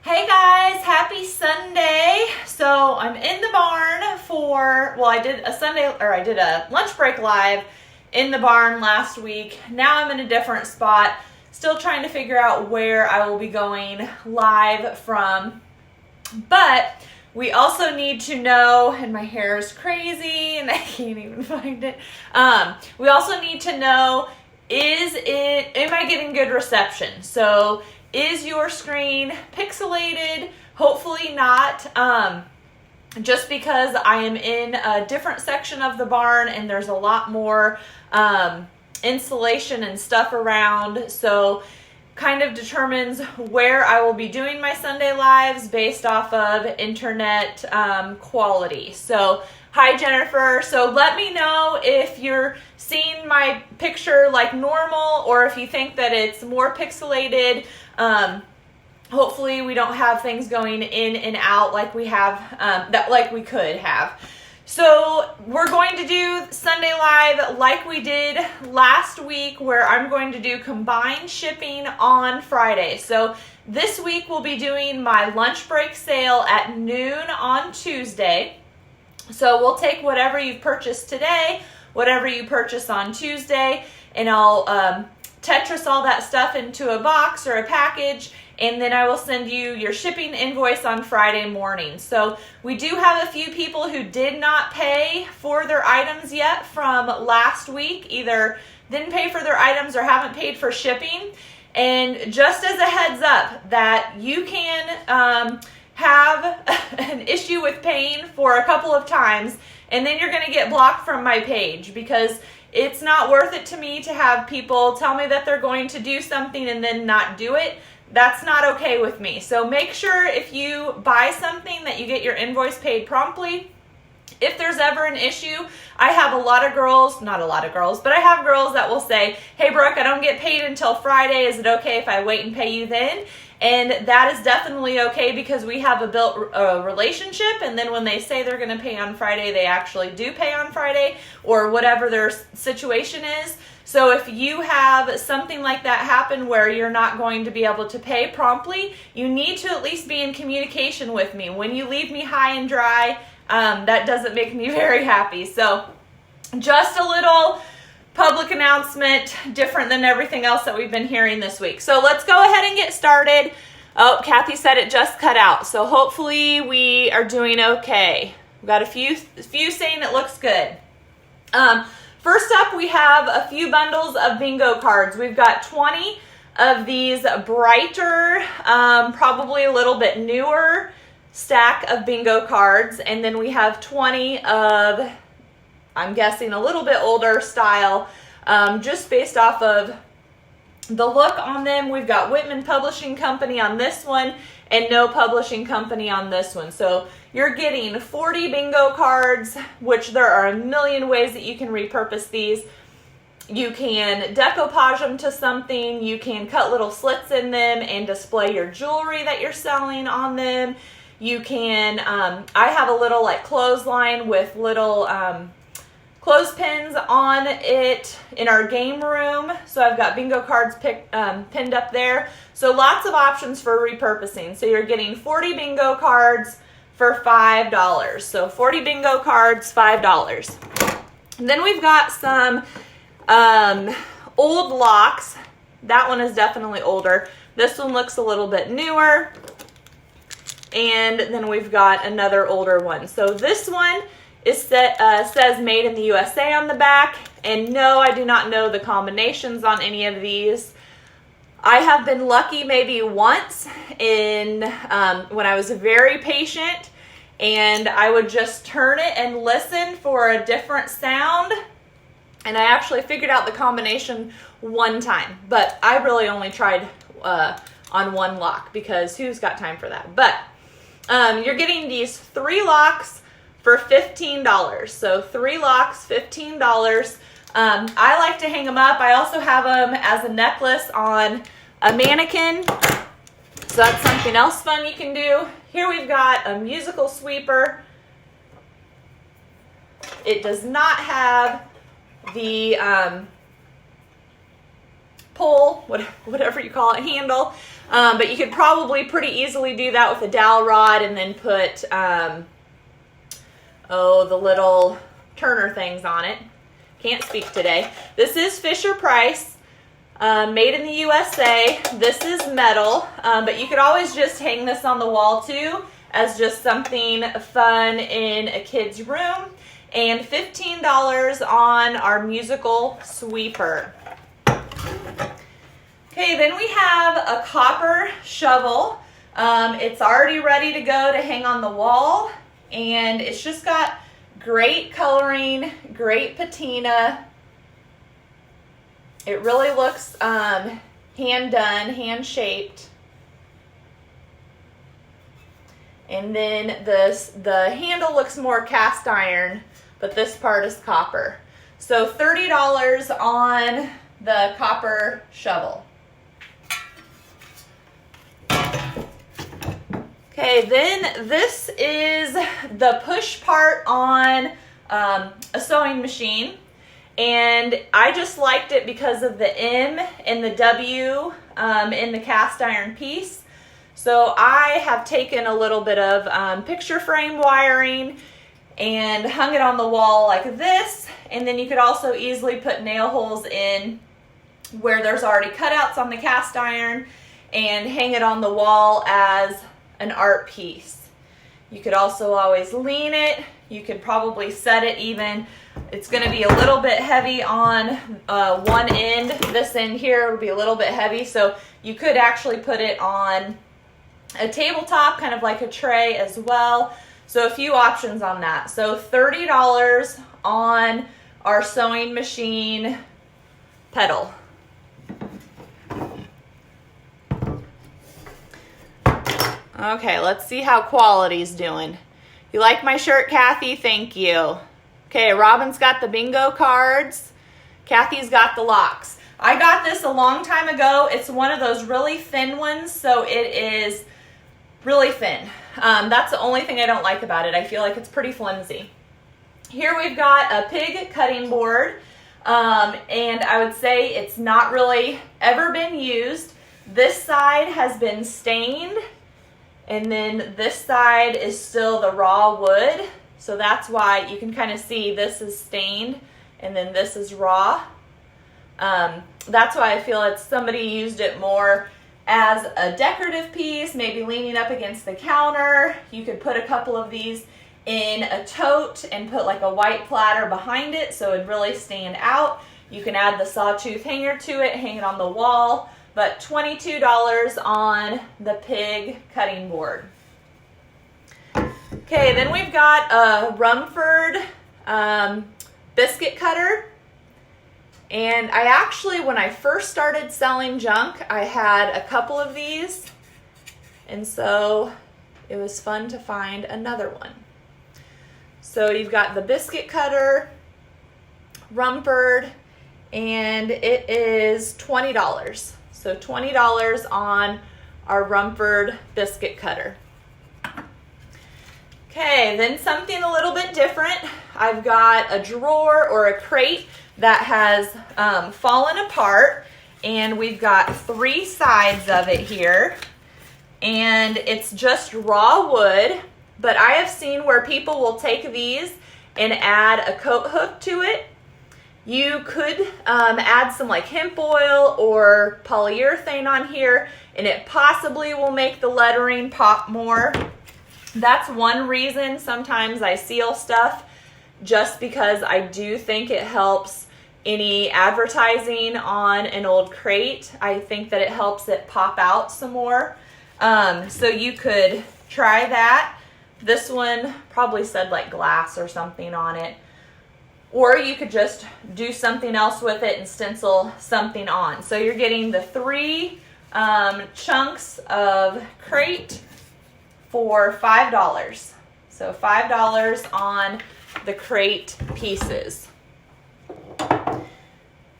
Hey guys, happy Sunday. So I'm in the barn for, I did a lunch break live in the barn last week. Now I'm in a different spot, still trying to figure out where I will be going live from. But we also need to know, and my hair is crazy and I can't even find it. We also need to know, am I getting good reception? So is your screen pixelated? Hopefully not, just because I am in a different section of the barn and there's a lot more insulation and stuff around. So kind of determines where I will be doing my Sunday lives based off of internet quality. So hi Jennifer. So let me know if you're seeing my picture like normal or if you think that it's more pixelated. Hopefully we don't have things going in and out like we have, like we could have. So we're going to do Sunday Live like we did last week, where I'm going to do combined shipping on Friday. So this week we'll be doing my lunch break sale at noon on Tuesday. So we'll take whatever you've purchased today, whatever you purchase on Tuesday, and I'll Tetris all that stuff into a box or a package, and then I will send you your shipping invoice on Friday morning. So we do have a few people who did not pay for their items yet from last week, either didn't pay for their items or haven't paid for shipping. And just as a heads up that you can have an issue with paying for a couple of times, and then you're going to get blocked from my page, because it's not worth it to me to have people tell me that they're going to do something and then not do it. That's not okay with me. So make sure if you buy something that you get your invoice paid promptly. If there's ever an issue, I have a lot of girls, not a lot of girls, but I have girls that will say, hey Brooke, I don't get paid until Friday. Is it okay if I wait and pay you then? And that is definitely okay, because we have a built relationship, and then when they say they're going to pay on Friday, they actually do pay on Friday, or whatever their situation is. So if you have something like that happen where you're not going to be able to pay promptly, you need to at least be in communication with me. When you leave me high and dry, that doesn't make me very happy. So just a little public announcement, different than everything else that we've been hearing this week. So let's go ahead and get started. Oh, Kathy said it just cut out. So hopefully we are doing okay. We've got a few saying it looks good. First up, we have a few bundles of bingo cards. We've got 20 of these brighter, probably a little bit newer stack of bingo cards. And then we have 20 of, I'm guessing, a little bit older style, just based off of the look on them. We've got Whitman Publishing Company on this one and no publishing company on this one. So you're getting 40 bingo cards, which there are a million ways that you can repurpose these. You can decoupage them to something. You can cut little slits in them and display your jewelry that you're selling on them. You can, I have a little like clothesline with little clothespins on it in our game room. So I've got bingo cards pinned up there. So lots of options for repurposing. So you're getting 40 bingo cards for $5. So 40 bingo cards, $5. And then we've got some old locks. That one is definitely older. This one looks a little bit newer. And then we've got another older one. So this one is says made in the USA on the back. And no, I do not know the combinations on any of these. I have been lucky maybe once in when I was very patient, and I would just turn it and listen for a different sound. And I actually figured out the combination one time, but I really only tried on one lock, because who's got time for that? But you're getting these 3 locks for $15. So 3 locks, $15. I like to hang them up. I also have them as a necklace on a mannequin. So that's something else fun you can do. Here we've got a musical sweeper. It does not have the pull, whatever you call it, handle. But you could probably pretty easily do that with a dowel rod and then put, the little turner things on it. Can't speak today. This is Fisher-Price, made in the USA. This is metal, but you could always just hang this on the wall too as just something fun in a kid's room. And $15 on our musical sweeper. Okay, then we have a copper shovel. It's already ready to go to hang on the wall, and it's just got great coloring, great patina. It really looks hand done, hand shaped. And then the handle looks more cast iron, but this part is copper. So $30 on the copper shovel. Okay, then this is the push part on a sewing machine. And I just liked it because of the M and the W in the cast iron piece. So I have taken a little bit of picture frame wiring and hung it on the wall like this. And then you could also easily put nail holes in where there's already cutouts on the cast iron and hang it on the wall as an art piece. You could also always lean it. You could probably set it even. It's going to be a little bit heavy on one end. This end here will be a little bit heavy, so you could actually put it on a tabletop, kind of like a tray as well. So a few options on that. So $30 on our sewing machine pedal. Okay, let's see how quality's doing. You like my shirt, Kathy? Thank you. Okay, Robin's got the bingo cards. Kathy's got the locks. I got this a long time ago. It's one of those really thin ones, so it is really thin. That's the only thing I don't like about it. I feel like it's pretty flimsy. Here we've got a pig cutting board, and I would say it's not really ever been used. This side has been stained, and then this side is still the raw wood. So that's why you can kind of see this is stained and then this is raw. That's why I feel it's somebody used it more as a decorative piece, maybe leaning up against the counter. You could put a couple of these in a tote and put like a white platter behind it so it'd really stand out. You can add the sawtooth hanger to it, hang it on the wall, but $22 on the pig cutting board. Okay, then we've got a Rumford biscuit cutter. And I actually, when I first started selling junk, I had a couple of these. And so it was fun to find another one. So you've got the biscuit cutter, Rumford, and it is $20. So $20 on our Rumford biscuit cutter. Okay, then something a little bit different. I've got a drawer or a crate that has fallen apart, and we've got 3 sides of it here, and it's just raw wood, but I have seen where people will take these and add a coat hook to it. You could add some like hemp oil or polyurethane on here, and it possibly will make the lettering pop more. That's one reason sometimes I seal stuff, just because I do think it helps any advertising on an old crate. I think that it helps it pop out some more. So you could try that. This one probably said like glass or something on it. Or you could just do something else with it and stencil something on. So you're getting the 3 chunks of crate for $5. So $5 on the crate pieces.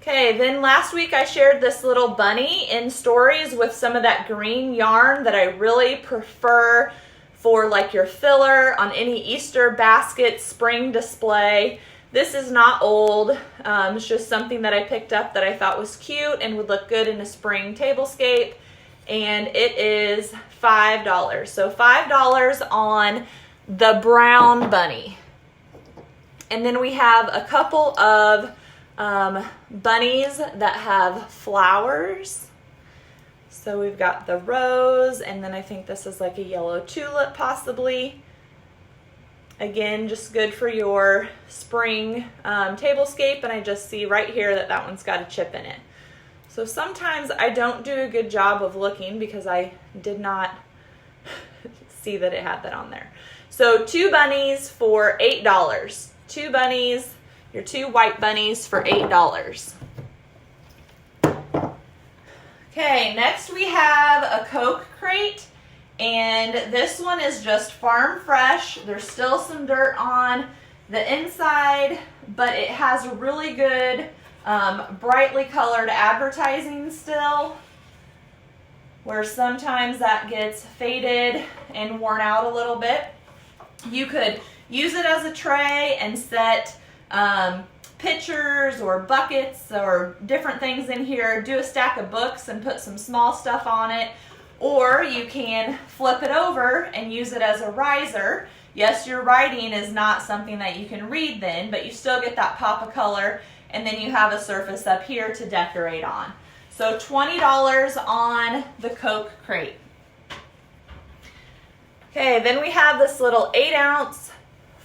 Okay, then last week I shared this little bunny in stories with some of that green yarn that I really prefer for like your filler on any Easter basket, spring display. This is not old. It's just something that I picked up that I thought was cute and would look good in a spring tablescape. And it is $5. So $5 on the brown bunny. And then we have a couple of bunnies that have flowers. So we've got the rose, and then I think this is like a yellow tulip possibly. Again, just good for your spring tablescape, and I just see right here that that one's got a chip in it. So sometimes I don't do a good job of looking because I did not see that it had that on there. So 2 bunnies for $8. 2 bunnies, your 2 white bunnies for $8. Okay, next we have a Coke crate, and this one is just farm fresh. There's still some dirt on the inside, but it has really good brightly colored advertising still, where sometimes that gets faded and worn out a little bit. You could use it as a tray and set pitchers or buckets or different things in here. Do a stack of books and put some small stuff on it. Or you can flip it over and use it as a riser. Yes, your writing is not something that you can read then, but you still get that pop of color, and then you have a surface up here to decorate on. So $20 on the Coke crate. Okay, then we have this little 8-ounce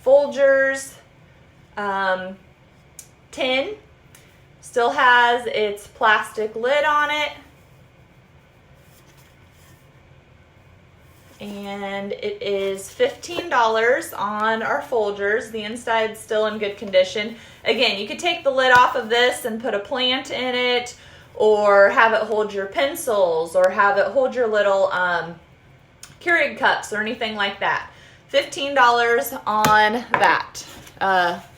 Folgers tin. Still has its plastic lid on it. And it is $15 on our Folgers. The inside's still in good condition. Again, you could take the lid off of this and put a plant in it, or have it hold your pencils, or have it hold your little Keurig cups or anything like that. $15 on that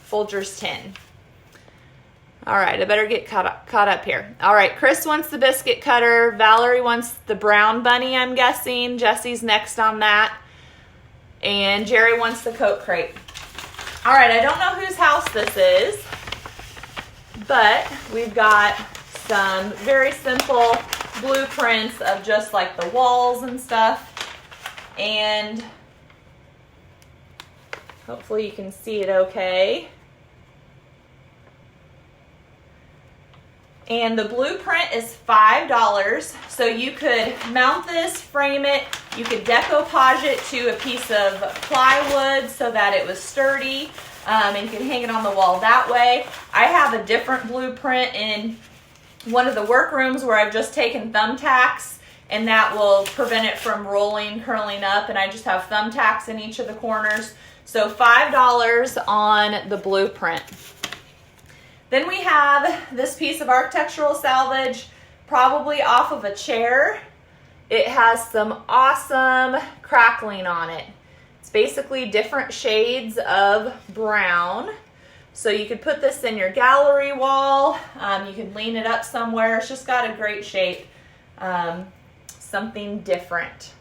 Folgers tin. All right, I better get caught up here. All right, Chris wants the biscuit cutter. Valerie wants the brown bunny, I'm guessing. Jesse's next on that. And Jerry wants the Coke crate. All right, I don't know whose house this is, but we've got some very simple blueprints of just like the walls and stuff. And hopefully you can see it okay. And the blueprint is $5, so you could mount this, frame it, you could decoupage it to a piece of plywood so that it was sturdy, and you can hang it on the wall that way. I have a different blueprint in one of the workrooms where I've just taken thumbtacks, and that will prevent it from rolling, curling up, and I just have thumbtacks in each of the corners. So $5 on the blueprint. Then we have this piece of architectural salvage, probably off of a chair. It has some awesome crackling on it. It's basically different shades of brown. So you could put this in your gallery wall. You could lean it up somewhere. It's just got a great shape. Something different.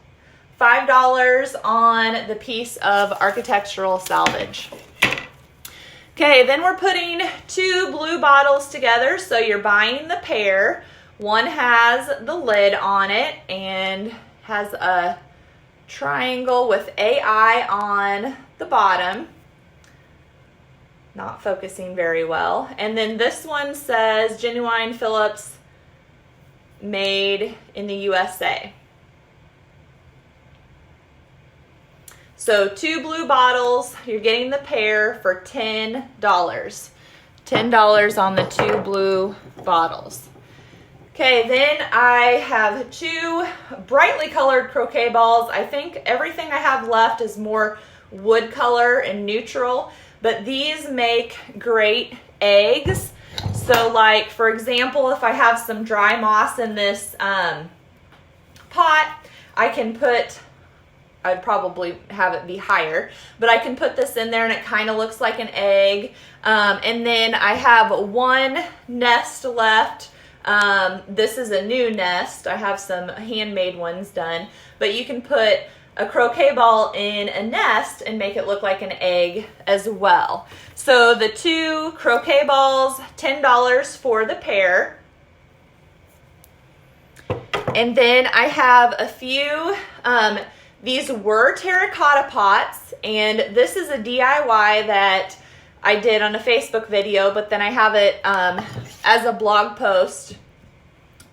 $5 on the piece of architectural salvage. Okay, then we're putting 2 blue bottles together, so you're buying the pair. One has the lid on it and has a triangle with AI on the bottom. Not focusing very well. And then this one says Genuine Phillips, made in the USA. So 2 blue bottles, you're getting the pair for $10. $10 on the 2 blue bottles. Okay, then I have 2 brightly colored croquet balls. I think everything I have left is more wood color and neutral, but these make great eggs. So like, for example, if I have some dry moss in this pot, I can put, I'd probably have it be higher, but I can put this in there and it kind of looks like an egg. And then I have 1 nest left. This is a new nest. I have some handmade ones done, but you can put a croquet ball in a nest and make it look like an egg as well. So the 2 croquet balls, $10 for the pair. And then I have a few, these were terracotta pots, and this is a DIY that I did on a Facebook video, but then I have it as a blog post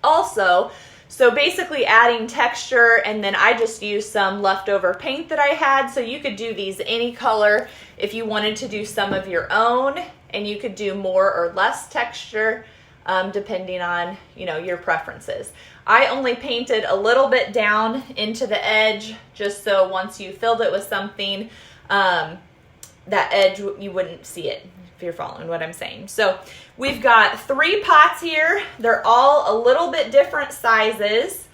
also. So basically adding texture, and then I just used some leftover paint that I had. So you could do these any color if you wanted to do some of your own, and you could do more or less texture depending on, you know, your preferences. I only painted a little bit down into the edge just so once you filled it with something, that edge, you wouldn't see it, if you're following what I'm saying. So we've got 3 pots here. They're all a little bit different sizes.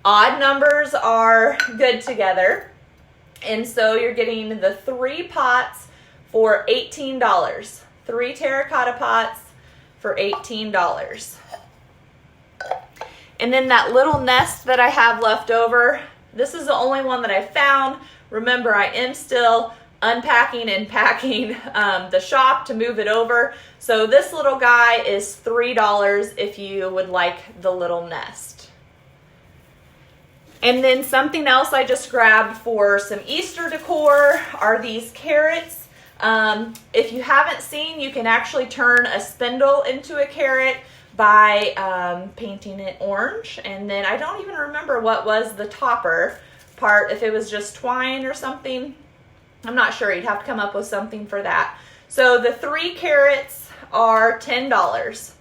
Odd numbers are good together. And so you're getting the 3 pots for $18. 3 terracotta pots for $18. And then that little nest that I have left over, this is the only one that I found. Remember, I am still unpacking and packing the shop to move it over. So this little guy is $3 if you would like the little nest. And then something else I just grabbed for some Easter decor are these carrots. If you haven't seen, you can actually turn a spindle into a carrot by painting it orange. And then I don't even remember what was the topper part, if it was just twine or something. I'm not sure. You'd have to come up with something for that. So the 3 carrots are $10.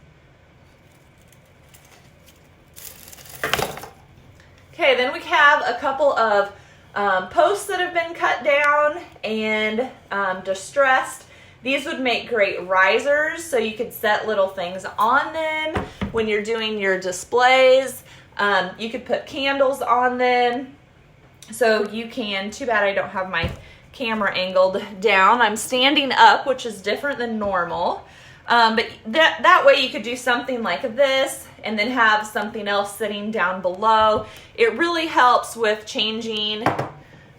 Okay, then we have a couple of posts that have been cut down and distressed. These would make great risers, so you could set little things on them when you're doing your displays. You could put candles on them. So you can, too bad I don't have my camera angled down. I'm standing up, which is different than normal. But that way you could do something like this and then have something else sitting down below. It really helps with changing the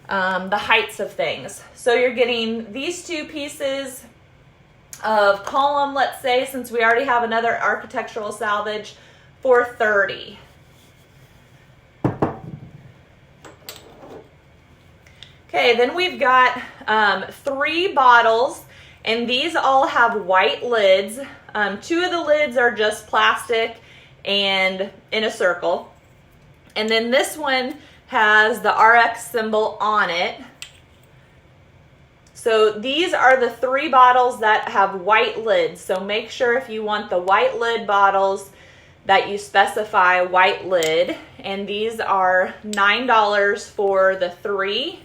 heights of things. So you're getting these 2 pieces of column, let's say, since we already have another architectural salvage, for $30. Okay, then we've got 3 bottles, and these all have white lids. 2 of the lids are just plastic and in a circle. And then this one has the RX symbol on it. So these are the 3 bottles that have white lids. So make sure if you want the white lid bottles that you specify white lid. And these are $9 for the 3.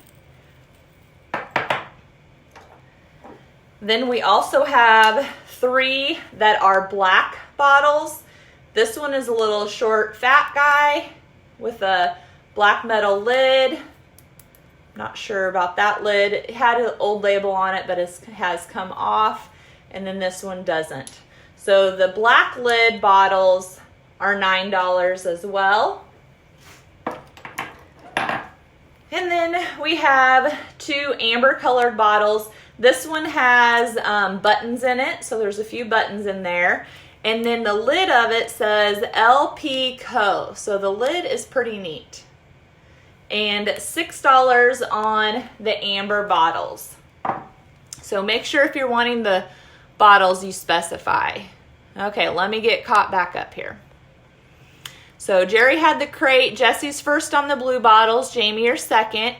Then we also have 3 that are black bottles. This one is a little short, fat guy with a black metal lid. Not sure about that lid. It had an old label on it, but it has come off. And then this one doesn't. So the black lid bottles are $9 as well. And then we have 2 amber colored bottles. This one has buttons in it, so there's a few buttons in there. And then the lid of it says LP Co. So the lid is pretty neat. And $6 on the amber bottles. So make sure if you're wanting the bottles you specify. Okay, let me get caught back up here. So Jerry had the crate. Jesse's first on the blue bottles. Jamie, you're second.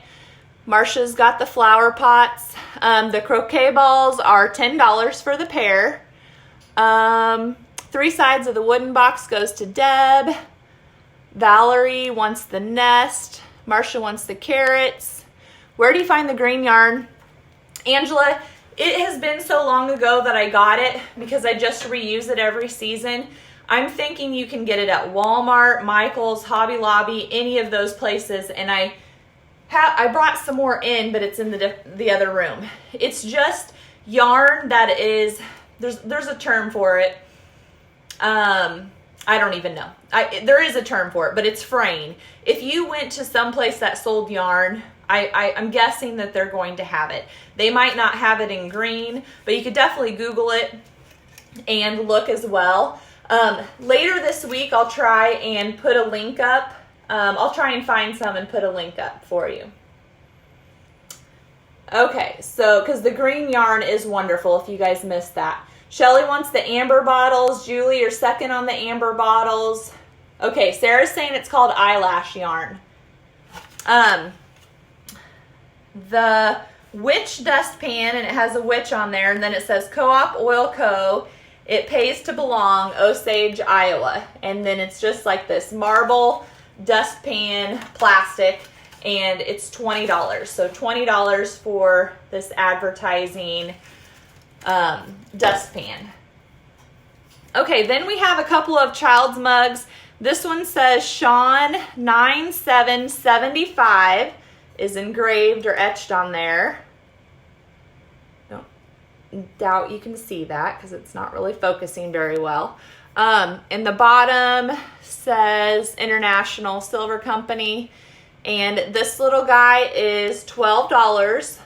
Marsha's got the flower pots. The croquet balls are $10 for the pair. 3 sides of the wooden box goes to Deb. Valerie wants the nest. Marsha wants the carrots. Where do you find the green yarn? Angela, it has been so long ago that I got it because I just reuse it every season. I'm thinking you can get it at Walmart, Michael's, Hobby Lobby, any of those places. And I brought some more in, but it's in the other room. It's just yarn that is, there's a term for it. I don't even know. There is a term for it, but it's fraying. If you went to some place that sold yarn, I'm guessing that they're going to have it. They might not have it in green, but you could definitely Google it and look as well. Later this week, I'll try and put a link up. I'll try and find some and put a link up for you. Okay, so, because the green yarn is wonderful, if you guys missed that. Shelly wants the amber bottles. Julie, you're second on the amber bottles. Okay, Sarah's saying it's called eyelash yarn. The Witch dustpan, and it has a witch on there, and then it says Co-op Oil Co. It pays to belong, Osage, Iowa. And then it's just like this marble dustpan plastic, and it's $20. So $20 for this advertising dustpan. Okay, then we have a couple of child's mugs. This one says Sean 9775 is engraved or etched on there. Don't doubt you can see that because it's not really focusing very well. And the bottom says International Silver Company. And this little guy is $12.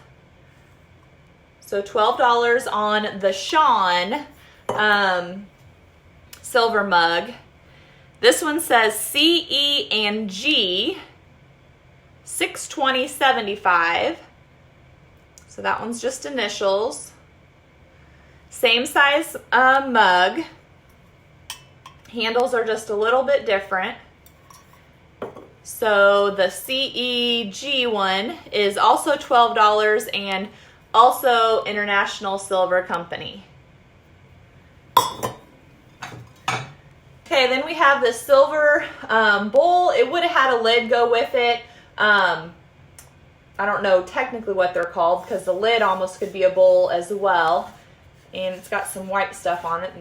So $12 on the Sean silver mug. This one says CE and G, $620.75. So that one's just initials. Same size mug. Handles are just a little bit different. So the CEG one is also $12 and also International Silver Company. Okay, then we have the silver bowl. It would have had a lid go with it. I don't know technically what they're called because the lid almost could be a bowl as well. And it's got some white stuff on it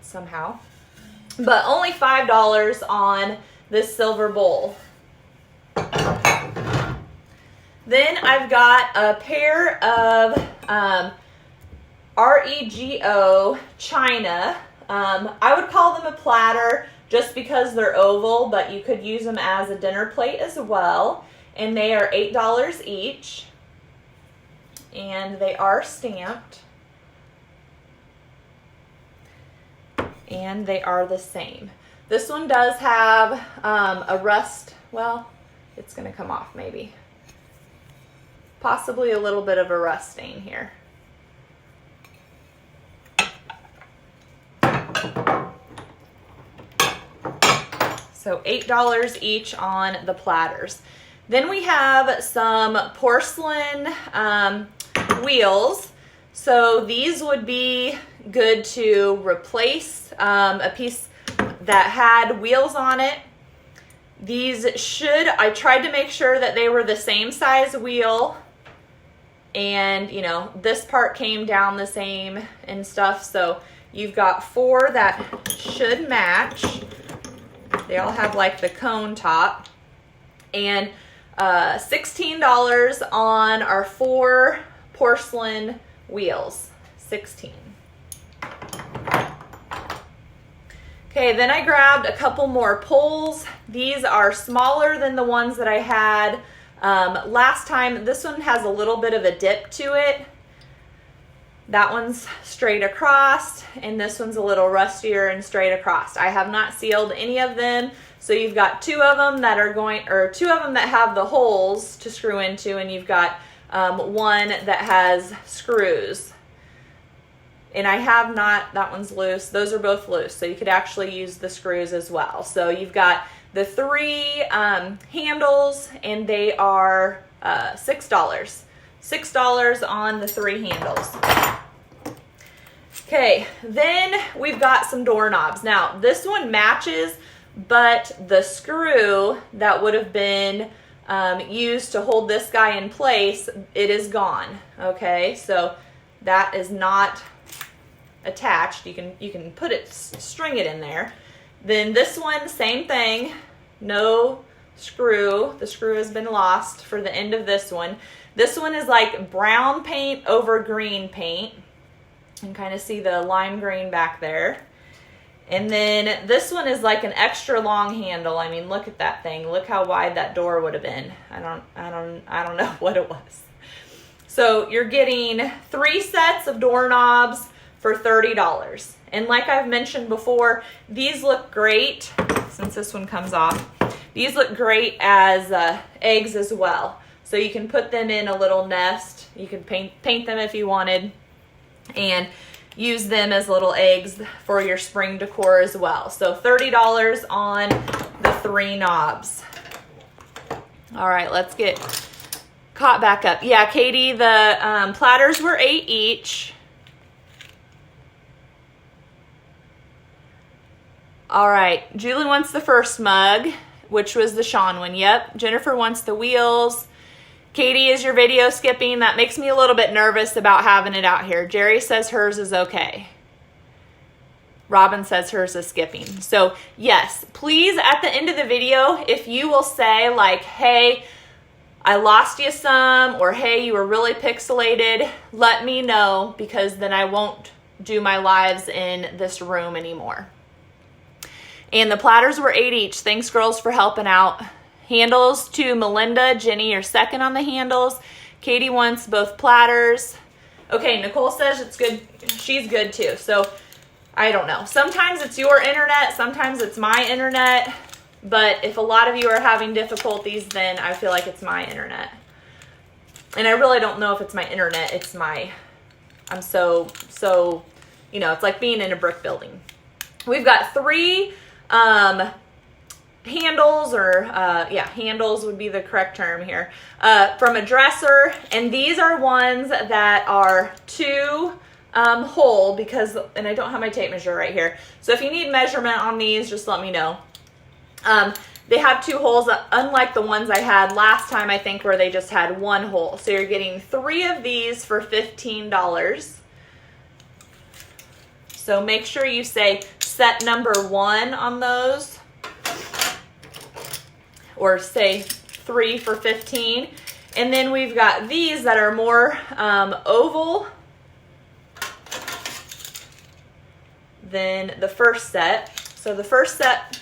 somehow. But only $5 on this silver bowl. Then I've got a pair of REGO China. I would call them a platter just because they're oval, but you could use them as a dinner plate as well. And they are $8 each. And they are stamped. And they are the same. This one does have a rust, well, it's going to come off maybe. Possibly a little bit of a rust stain here. So $8 each on the platters. Then we have some porcelain wheels. So these would be good to replace a piece that had wheels on it. These I tried to make sure that they were the same size wheel. And, you know, this part came down the same and stuff. So you've got 4 that should match. They all have like the cone top. And $16 on our 4 porcelain wheels. 16. Okay, then I grabbed a couple more poles. These are smaller than the ones that I had last time. This one has a little bit of a dip to it. That one's straight across, and this one's a little rustier and straight across. I have not sealed any of them, so you've got 2 of them that are 2 of them that have the holes to screw into, and you've got 1 that has screws. And I have not, that one's loose. Those are both loose, so you could actually use the screws as well. So you've got the 3 handles, and they are $6. $6 on the 3 handles. Okay, then we've got some doorknobs. Now, this one matches, but the screw that would have been used to hold this guy in place, it is gone. Okay, so that is not attached. You can put it, string it in there. Then this one, same thing, no screw. The screw has been lost for the end of this one. This one is like brown paint over green paint. You can kind of see the lime green back there. And then this one is like an extra long handle. I mean, look at that thing. Look how wide that door would have been. I don't know what it was. So you're getting 3 sets of doorknobs for $30. And like I've mentioned before, these look great, since this one comes off, these look great as eggs as well. So you can put them in a little nest. You can paint them if you wanted, and use them as little eggs for your spring decor as well. So $30 on the 3 knobs. All right, let's get caught back up. Yeah, Katie, the platters were $8 each. All right, Julie wants the first mug, which was the Sean one. Yep, Jennifer wants the wheels. Katie, is your video skipping? That makes me a little bit nervous about having it out here. Jerry says hers is okay. Robin says hers is skipping. So yes, please at the end of the video, if you will say like, hey, I lost you some, or hey, you were really pixelated, let me know, because then I won't do my lives in this room anymore. And the platters were $8 each. Thanks, girls, for helping out. Handles to Melinda. Jenny, you're second on the handles. Katie wants both platters. Okay, Nicole says it's good. She's good too. So I don't know. Sometimes it's your internet. Sometimes it's my internet. But if a lot of you are having difficulties, then I feel like it's my internet. And I really don't know if it's my internet. It's my, I'm so, you know, it's like being in a brick building. We've got 3 handles, or handles would be the correct term here, from a dresser, and these are ones that are 2 whole, because, and I don't have my tape measure right here, so if you need measurement on these, just let me know. They have 2 holes, unlike the ones I had last time, I think, where they just had 1 hole. So you're getting 3 of these for $15. So make sure you say set number 1 on those, or say 3 for $15. And then we've got these that are more oval than the first set. So the first set,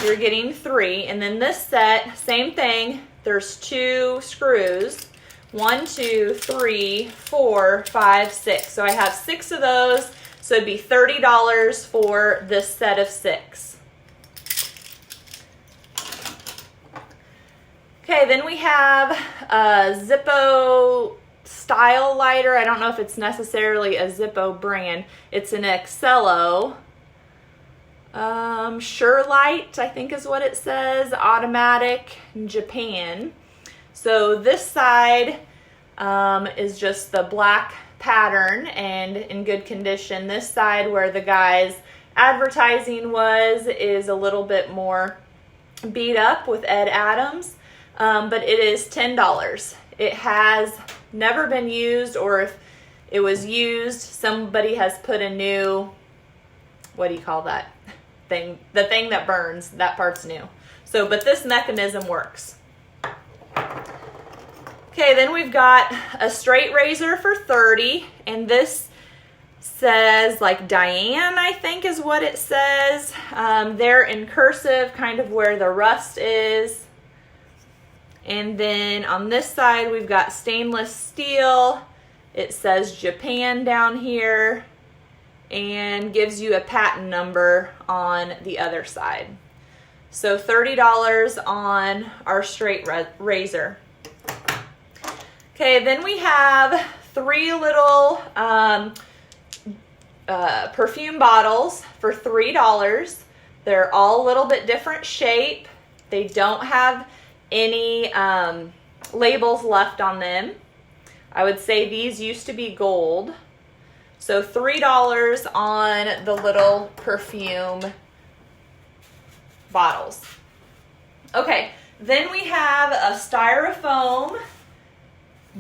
you're getting 3. And then this set, same thing. There's 2 screws. 1, 2, 3, 4, 5, 6. So I have 6 of those. So it'd be $30 for this set of 6. Okay, then we have a Zippo style lighter. I don't know if it's necessarily a Zippo brand. It's an Excello. Sure Light, I think is what it says. Automatic, Japan. So this side is just the black pattern and in good condition. This side, where the guy's advertising was, is a little bit more beat up with Ed Adams, but it is $10. It has never been used, or if it was used, somebody has put a new, what do you call that thing? The thing that burns, that part's new. So, but this mechanism works. Okay, then we've got a straight razor for $30, and this says like Diane, I think is what it says. They're in cursive, kind of where the rust is. And then on this side, we've got stainless steel. It says Japan down here, and gives you a patent number on the other side. So $30 on our straight razor. Okay, then we have 3 little perfume bottles for $3. They're all a little bit different shape. They don't have any labels left on them. I would say these used to be gold. So $3 on the little perfume bottles. Okay, then we have a styrofoam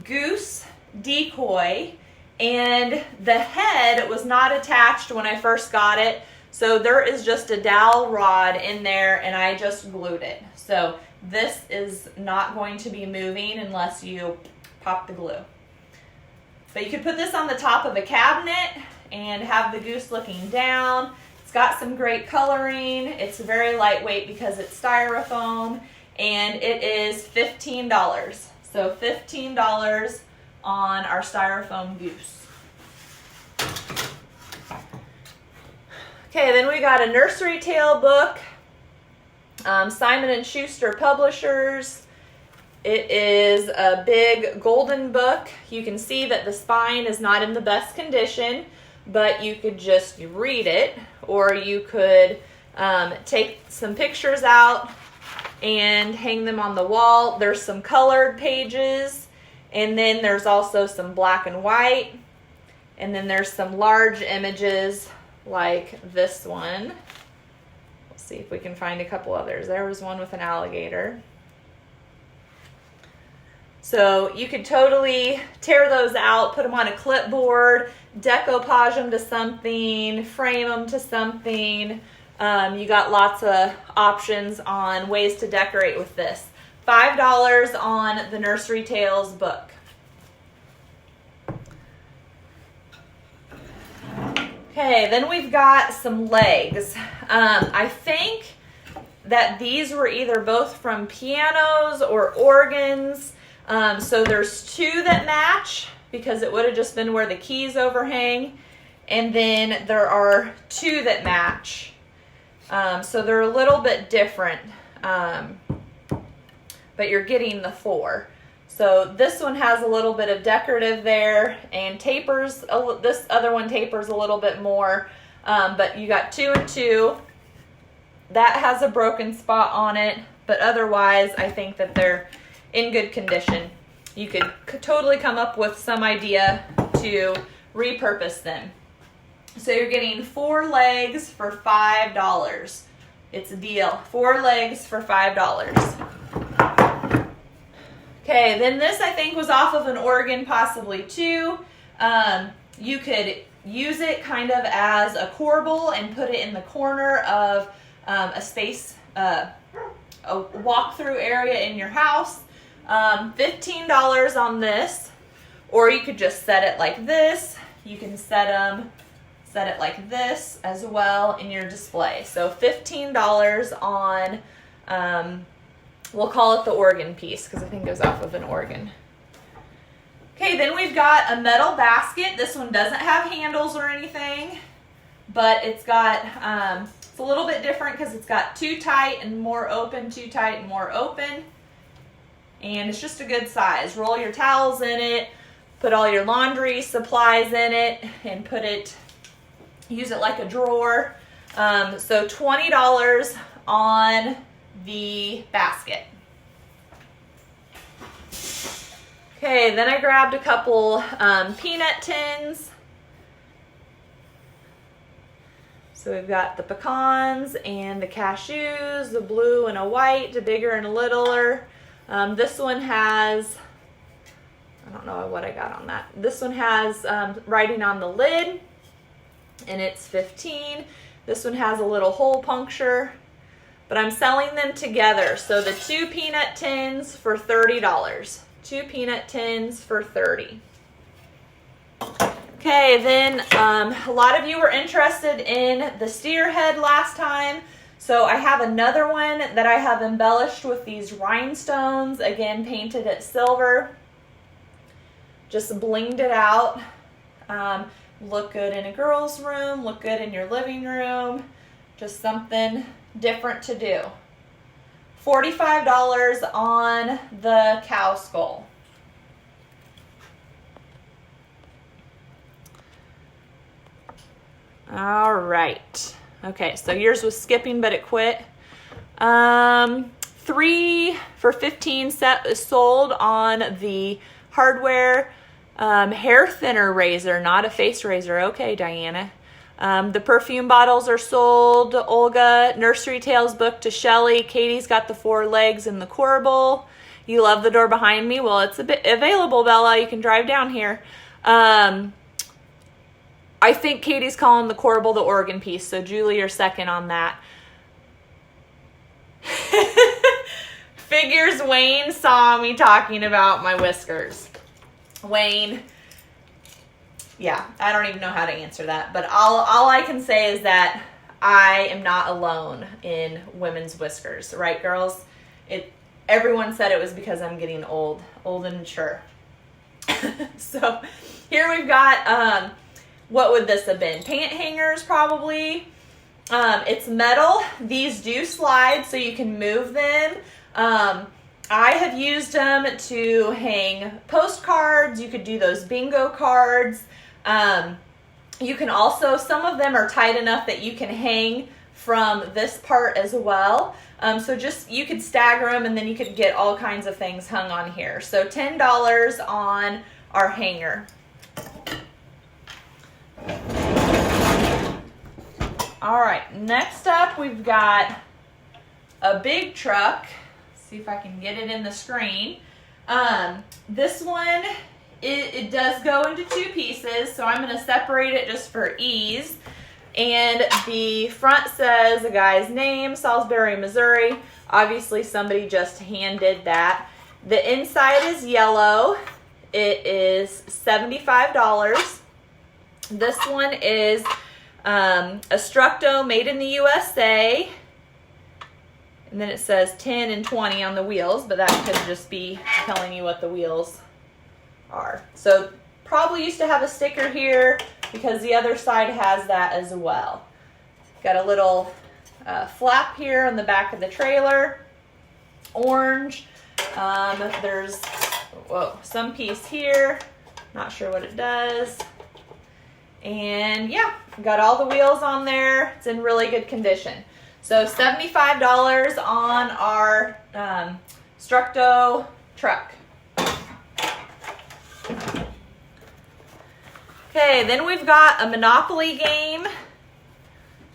goose decoy, and the head was not attached when I first got it, so there is just a dowel rod in there, and I just glued it. So this is not going to be moving unless you pop the glue. But you could put this on the top of a cabinet and have the goose looking down. It's got some great coloring. It's very lightweight because it's styrofoam, and it is $15. So $15 on our styrofoam goose. Okay, then we got a nursery tale book. Simon & Schuster Publishers. It is a big golden book. You can see that the spine is not in the best condition, but you could just read it, or you could take some pictures out and hang them on the wall. There's some colored pages, and then there's also some black and white, and then there's some large images like this one. Let's see if we can find a couple others. There was one with an alligator. So you could totally tear those out, put them on a clipboard, decoupage them to something, frame them to something. You got lots of options on ways to decorate with this. $5 on the Nursery Tales book. Okay, then we've got some legs. I think that these were either both from pianos or organs. So there's two that match because it would have just been where the keys overhang. And then there are two that match. So they're a little bit different, but you're getting the four. So this one has a little bit of decorative there and tapers. This other one tapers a little bit more, but you got 2 and 2. That has a broken spot on it, but otherwise I think that they're in good condition. You could totally come up with some idea to repurpose them. So you're getting 4 legs for $5. It's a deal. 4 legs for $5. Okay, then this I think was off of an organ, possibly too. You could use it kind of as a corbel and put it in the corner of a space, a walk-through area in your house. $15 on this, or you could just set it like this. You can set it like this as well in your display. So $15 on, we'll call it the organ piece because I think it goes off of an organ. Okay, then we've got a metal basket. This one doesn't have handles or anything, but it's got, it's a little bit different because it's got too tight and more open, too tight and more open. And it's just a good size. Roll your towels in it, put all your laundry supplies in it, and use it like a drawer. So $20 on the basket. Okay, then I grabbed a couple peanut tins. So we've got the pecans and the cashews, the blue and a white, the bigger and a littler. This one has, I don't know what I got on that. This one has writing on the lid, and it's $15. This one has a little hole puncture, but I'm selling them together. So the 2 peanut tins for $30. 2 peanut tins for $30. Okay, then a lot of you were interested in the steer head last time. So I have another one that I have embellished with these rhinestones, again painted it silver. Just blinged it out. Look good in a girl's room, look good in your living room. Just something different to do. $45 on the cow skull. All right. Okay, so yours was skipping, but it quit. 3 for $15 set is sold on the hardware hair thinner razor, not a face razor. Okay, Diana. The perfume bottles are sold. Olga, Nursery Tales book to Shelly. Katie's got the 4 legs and the corbel. You love the door behind me. Well, it's a bit available, Bella. You can drive down here. I think Katie's calling the corbel the organ piece, so Julie, you're second on that. Figures Wayne saw me talking about my whiskers. Wayne, yeah, I don't even know how to answer that, but all I can say is that I am not alone in women's whiskers, right, girls? Everyone said it was because I'm getting old and mature. So here we've got, what would this have been? Pant hangers, probably. It's metal. These do slide, so you can move them. I have used them to hang postcards. You could do those bingo cards. You can also, some of them are tight enough that you can hang from this part as well. So just, you could stagger them and then you could get all kinds of things hung on here. So $10 on our hanger. All right, next up we've got a big truck. See if I can get it in the screen. This one, it does go into two pieces, so I'm going to separate it just for ease. And the front says a guy's name, Salisbury, Missouri. Obviously somebody just hand-did that. The inside is yellow. It is $75. This one is a Structo made in the USA. And then it says 10 and 20 on the wheels, but that could just be telling you what the wheels are. So probably used to have a sticker here because the other side has that as well. Got a little flap here on the back of the trailer. Orange. There's some piece here. Not sure what it does. And yeah, got all the wheels on there. It's in really good condition. So $75 on our Structo truck. Okay, then we've got a Monopoly game.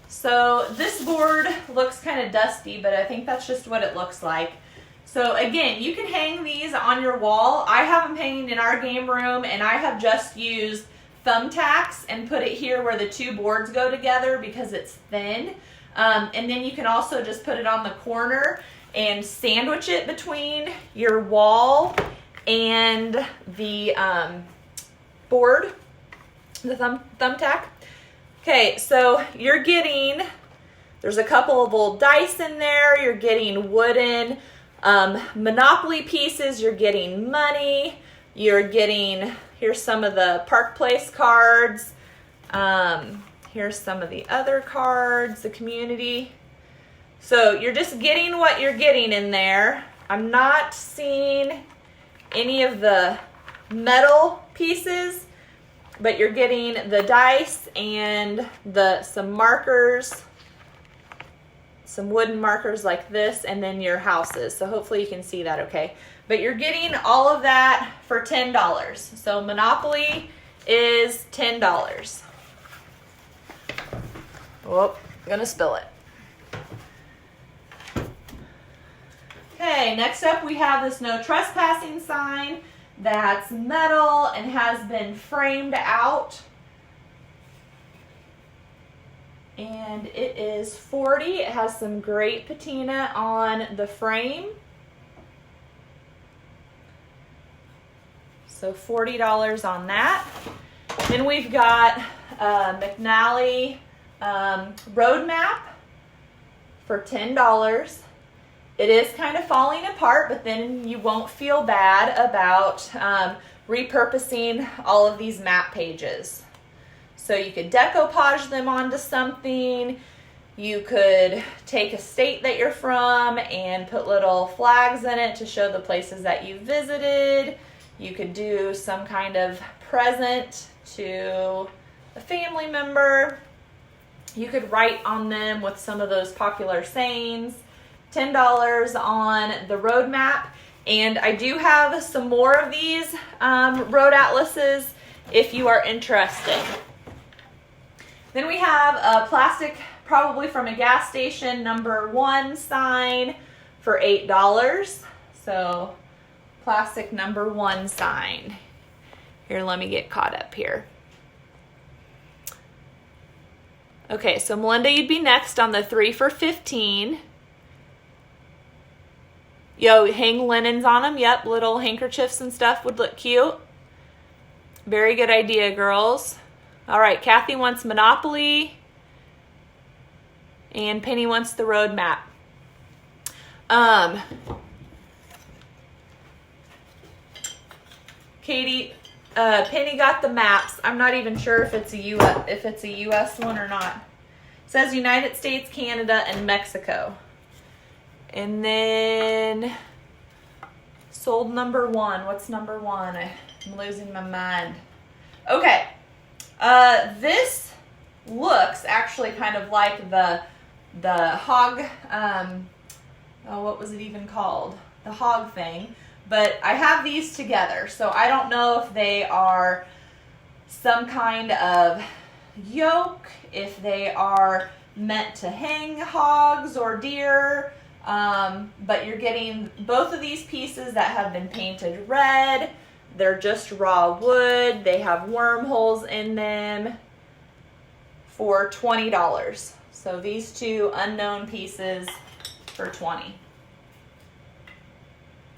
So this board looks kind of dusty, but I think that's just what it looks like. So again, you can hang these on your wall. I have them hanging in our game room, and I have just used thumbtacks and put it here where the two boards go together because it's thin. And then you can also just put it on the corner and sandwich it between your wall and the board, the thumbtack. Okay, so you're getting, there's a couple of old dice in there. You're getting wooden Monopoly pieces. You're getting money. You're getting, here's some of the Park Place cards. Here's some of the other cards, the community. So you're just getting what you're getting in there. I'm not seeing any of the metal pieces, but you're getting the dice and some markers, some wooden markers like this, and then your houses. So hopefully you can see that okay. But you're getting all of that for $10. So Monopoly is $10. Whoop, I'm gonna spill it. Okay, next up we have this no trespassing sign that's metal and has been framed out. And it is $40. It has some great patina on the frame. So $40 on that. Then we've got McNally road map for $10. It is kind of falling apart, but then you won't feel bad about repurposing all of these map pages. So you could decoupage them onto something. You could take a state that you're from and put little flags in it to show the places that you visited. You could do some kind of present to a family member. You could write on them with some of those popular sayings. $10 on the road map. And I do have some more of these road atlases if you are interested. Then we have a plastic, probably from a gas station, #1 sign for $8. So plastic #1 sign. Here, let me get caught up here. Okay, so Melinda, you'd be next on the 3 for $15. Yo, hang linens on them. Yep, little handkerchiefs and stuff would look cute. Very good idea, girls. All right, Kathy wants Monopoly. And Penny wants the road map. Katie, Penny got the maps. I'm not even sure if it's a US one or not. It says United States, Canada, and Mexico. And then sold number 1. What's number 1? I'm losing my mind. Okay. This looks actually kind of like the hog, what was it even called? The hog thing. But I have these together, so I don't know if they are some kind of yoke, if they are meant to hang hogs or deer, but you're getting both of these pieces that have been painted red. They're just raw wood. They have wormholes in them for $20. So these 2 unknown pieces for $20. You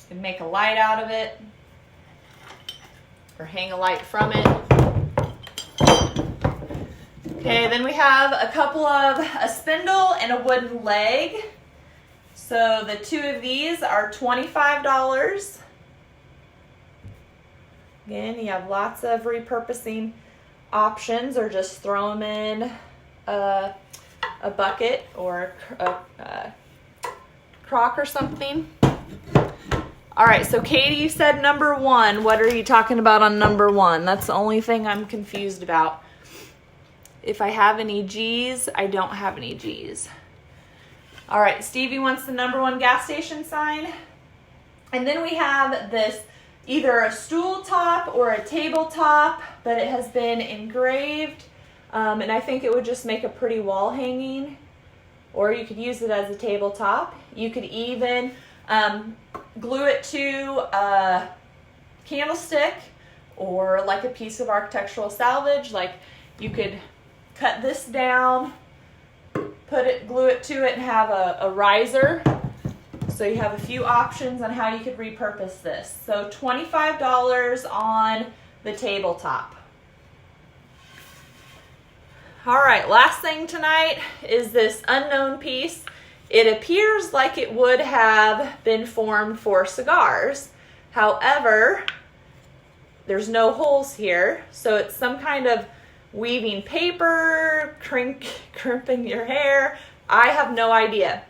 can make a light out of it or hang a light from it. Okay, then we have a spindle and a wooden leg. So the 2 of these are $25. Again, you have lots of repurposing options, or just throw them in a bucket or a crock or something. All right, so Katie, you said number 1. What are you talking about on number 1? That's the only thing I'm confused about. If I have any G's, I don't have any G's. All right, Stevie wants the number 1 gas station sign. And then we have this, either a stool top or a tabletop, but it has been engraved. And I think it would just make a pretty wall hanging. Or you could use it as a tabletop. You could even glue it to a candlestick or like a piece of architectural salvage. Like you could cut this down, glue it to it, and have a riser. So you have a few options on how you could repurpose this. So $25 on the tabletop. All right, last thing tonight is this unknown piece. It appears like it would have been formed for cigars. However, there's no holes here, so it's some kind of weaving paper, crimping your hair. I have no idea.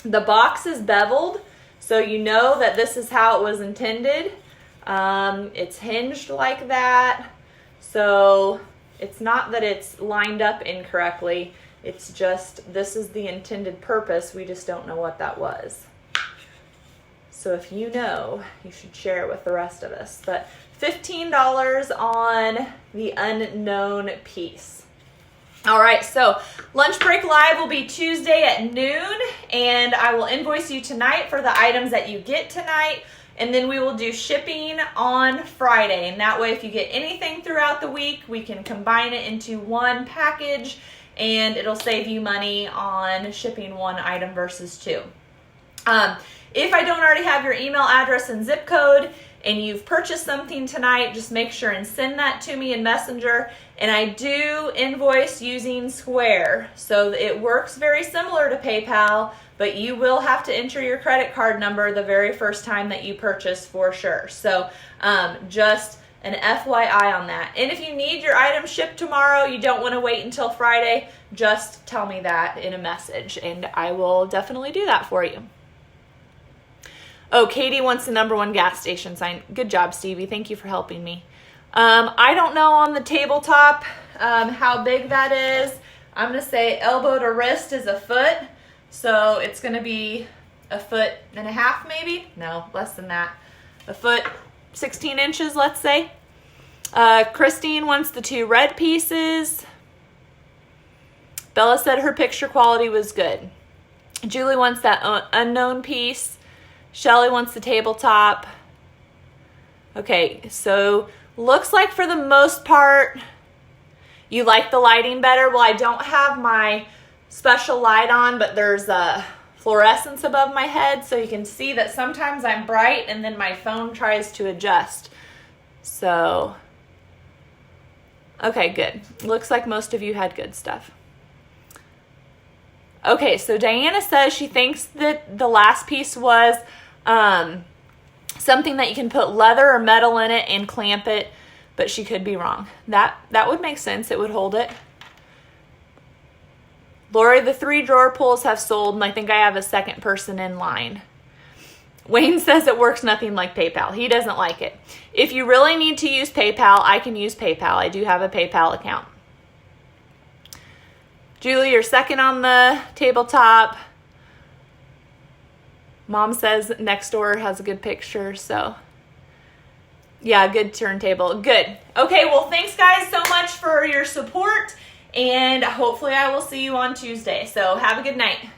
The box is beveled, so you know that this is how it was intended. It's hinged like that, so it's not that it's lined up incorrectly. It's just, this is the intended purpose. We just don't know what that was. So if you know, you should share it with the rest of us. But $15 on the unknown piece. All right, so Lunch Break Live will be Tuesday at noon, and I will invoice you tonight for the items that you get tonight, and then we will do shipping on Friday. And that way, if you get anything throughout the week, we can combine it into one package, and it'll save you money on shipping one item versus 2. If I don't already have your email address and zip code, and you've purchased something tonight, just make sure and send that to me in Messenger. And I do invoice using Square. So it works very similar to PayPal, but you will have to enter your credit card number the very first time that you purchase for sure. So just an FYI on that. And if you need your item shipped tomorrow, you don't want to wait until Friday, just tell me that in a message, and I will definitely do that for you. Oh, Katie wants the number 1 gas station sign. Good job, Stevie. Thank you for helping me. I don't know on the tabletop how big that is. I'm going to say elbow to wrist is 1 foot. So it's going to be 1.5 feet maybe. No, less than that. 1 foot, 16 inches, let's say. Christine wants the 2 red pieces. Bella said her picture quality was good. Julie wants that unknown piece. Shelly wants the tabletop. Okay, so looks like for the most part you like the lighting better. Well, I don't have my special light on, but there's a fluorescence above my head, so you can see that sometimes I'm bright and then my phone tries to adjust. So, okay, good. Looks like most of you had good stuff. Okay, so Diana says she thinks that the last piece was something that you can put leather or metal in it and clamp it, but she could be wrong. That would make sense. It would hold it. Lori, the 3 drawer pulls have sold, and I think I have a second person in line. Wayne says it works nothing like PayPal. He doesn't like it. If you really need to use PayPal, I can use PayPal. I do have a PayPal account. Julie, you're second on the tabletop. Mom says next door has a good picture, so yeah, good turntable. Good. Okay, well, thanks guys so much for your support, and hopefully I will see you on Tuesday. So have a good night.